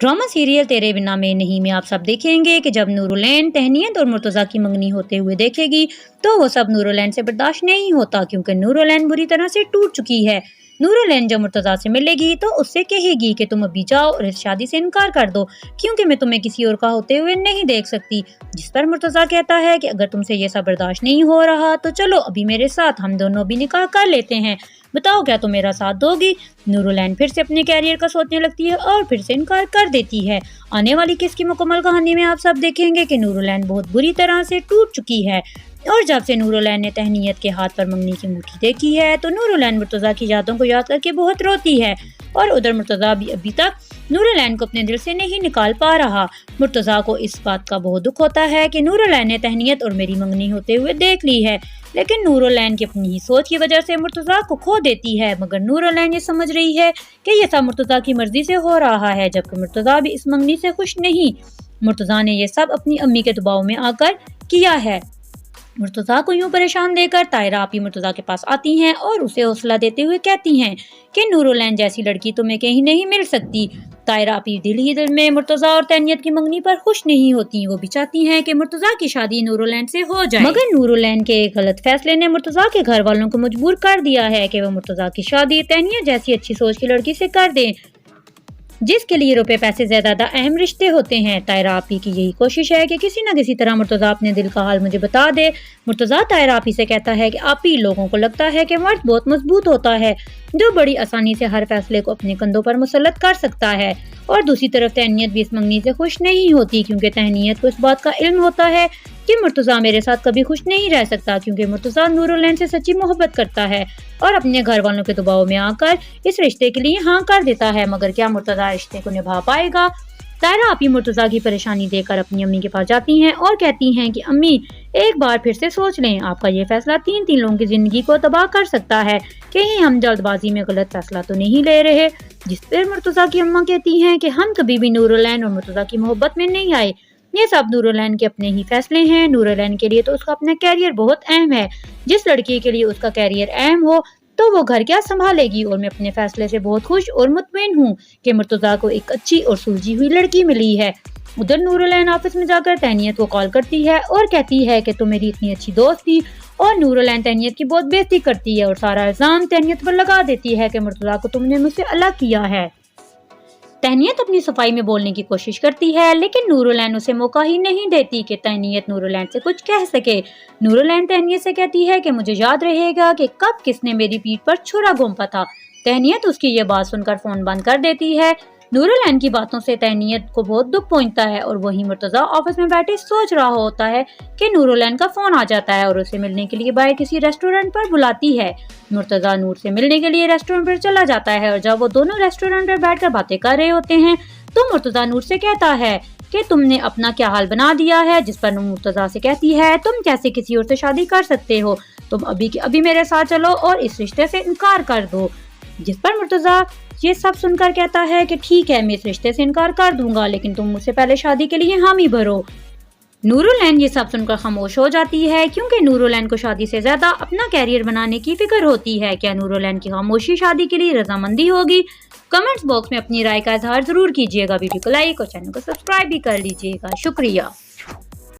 Drama serial तेरे बिना मैं नहीं में आप सब देखेंगे कि जब नूरुलैन तहनीत और मुर्तज़ा की मंगनी होते हुए देखेगी तो वो सब नूरुलैन से बर्दाश्त नहीं होता, क्योंकि नूरुलैन बुरी तरह से टूट चुकी है। नूरुलैन जब मुर्तज़ा से मिलेगी तो उससे कहेगी कि तुम अभी जाओ और इस शादी से इनकार कर दो, क्योंकि मैं तुम्हें किसी और का होते हुए नहीं देख सकती। जिस पर मुर्तज़ा कहता है कि अगर तुमसे ये सब बर्दाश्त नहीं हो रहा तो चलो अभी मेरे साथ, हम दोनों अभी निकाह कर लेते हैं, बताओ क्या तुम मेरा साथ दोगी। नूरुलैन फिर से अपने कैरियर का सोचने लगती है और फिर से इनकार कर देती है। आने वाली किस की मुकम्मल कहानी में आप सब देखेंगे कि नूरुलैन बहुत बुरी तरह से टूट चुकी है। और जब से नूरुलैन ने तहनीत के हाथ पर मंगनी की मुट्ठी देखी है तो नूरुलैन मुर्तज़ा की यादों को याद करके बहुत रोती है, और उधर मुर्तज़ा भी अभी तक नूरुलैन को अपने दिल से नहीं निकाल पा रहा। मुर्तज़ा को इस बात का बहुत दुख होता है कि नूरुलैन ने तहनीत और मेरी मंगनी होते हुए देख ली है, लेकिन नूरुलैन की अपनी ही सोच की वजह से मुर्तज़ा को खो देती है। मगर नूरुलैन ये समझ रही है कि ये सब मुर्तज़ा की मर्जी से हो रहा है, जबकि मुर्तज़ा भी इस मंगनी से खुश नहीं। मुर्तज़ा ने ये सब अपनी अम्मी के दबाव में आकर किया है। मुर्तज़ा को यूं परेशान देकर तायरा आपी मुर्तज़ा के पास आती हैं और उसे हौसला देते हुए कहती हैं कि नूरुलैन जैसी लड़की तुम्हें कहीं नहीं मिल सकती। तायरा आपी दिल ही दिल में मुर्तज़ा और तहनीत की मंगनी पर खुश नहीं होती। वो भी चाहती हैं कि मुर्तज़ा की शादी नूरुलैन से हो जाए, मगर नूरुलैन के एक गलत फैसले ने मुर्तज़ा के घर वालों को मजबूर कर दिया है कि वो मुर्तज़ा की शादी तहनीत जैसी अच्छी सोच की लड़की से कर दें, जिसके लिए रुपए पैसे ज्यादा अहम रिश्ते होते हैं। तायरा आपी की यही कोशिश है कि किसी न किसी तरह मुर्तज़ा अपने दिल का हाल मुझे बता दे। मुर्तज़ा तायरा आपी से कहता है कि आपी, लोगों को लगता है कि मर्द बहुत मजबूत होता है जो बड़ी आसानी से हर फैसले को अपने कंधों पर मुसल्लत कर सकता है। और दूसरी तरफ तहनीत भी इस मंगनी से खुश नहीं होती, क्योंकि तहनीत को इस बात का इल्म होता है कि मुर्तज़ा मेरे साथ कभी खुश नहीं रह सकता, क्योंकि मुर्तज़ा नूरुलैन से सच्ची मोहब्बत करता है और अपने घर वालों के दबाव में आकर इस रिश्ते के लिए हाँ कर देता है। मगर क्या मुर्तज़ा रिश्ते को निभा पाएगा? तायरा आपी मुर्तज़ा की परेशानी देखकर अपनी अम्मी के पास जाती हैं और कहती हैं कि अम्मी, एक बार फिर से सोच लें, आपका ये फैसला तीन लोगों की जिंदगी को तबाह कर सकता है, कहीं हम जल्दबाजी में गलत फैसला तो नहीं ले रहे। जिस पर मुर्तज़ा की अम्मा कहती हैं कि हम कभी भी नूरुलैन और मुर्तज़ा की मोहब्बत में नहीं आए, ये सब नूरुलैन के अपने ही फैसले हैं। नूरुलैन के लिए तो उसका अपना कैरियर बहुत अहम है। जिस लड़की के लिए उसका कैरियर अहम हो तो वो घर क्या संभालेगी, और मैं अपने फैसले से बहुत खुश और मुतमईन हूँ कि मुर्तज़ा को एक अच्छी और सुलझी हुई लड़की मिली है। उधर नूरुलैन ऑफिस में जाकर तहनीत को कॉल करती है और कहती है कि तुम मेरी इतनी अच्छी दोस्त थी, और नूरुलैन तहनीत की बहुत बेइज्जती करती है और सारा इल्जाम तहनीत पर लगा देती है कि मुर्तज़ा को तुमने मुझसे अलग किया है। तहनीत अपनी सफाई में बोलने की कोशिश करती है, लेकिन नूरुलैन उसे मौका ही नहीं देती कि तहनीत नूरुलैन से कुछ कह सके। नूरुलैन तहनीत से कहती है कि मुझे याद रहेगा कि कब किसने मेरी पीठ पर छुरा घोंपा था। तहनीत उसकी ये बात सुनकर फोन बंद कर देती है। नूरुलैन की बातों से तहनीत को बहुत दुख पहुंचता है, और वहीं मुर्तज़ा ऑफिस में बैठे सोच रहा होता है कि नूरुलैन का फोन आ जाता है और उसे मिलने के लिए बाहर किसी रेस्टोरेंट पर बुलाती है। मुर्तज़ा नूर से मिलने के लिए रेस्टोरेंट पर चला जाता है, और जब वो दोनों रेस्टोरेंट पर बैठकर बातें कर रहे होते हैं तो मुर्तज़ा नूर से कहता है कि तुमने अपना क्या हाल बना दिया है। जिस पर मुर्तज़ा से कहती है, तुम कैसे किसी और से शादी कर सकते हो, तुम अभी के अभी मेरे साथ चलो और इस रिश्ते से इनकार कर दो। जिस पर मुर्तज़ा ये सब सुनकर कहता है कि ठीक है, मैं इस रिश्ते से इनकार कर दूंगा, लेकिन तुम मुझसे पहले शादी के लिए हामी भरो। नूरुलैन ये सब सुनकर खामोश हो जाती है, क्योंकि नूरुलैन को शादी से ज्यादा अपना कैरियर बनाने की फिक्र होती है। क्या नूरुलैन की खामोशी शादी के लिए रजामंदी होगी? कमेंट्स बॉक्स में अपनी राय का इजहार जरूर कीजिएगा। वीडियो को लाइक और चैनल को सब्सक्राइब भी कर लीजिएगा। शुक्रिया।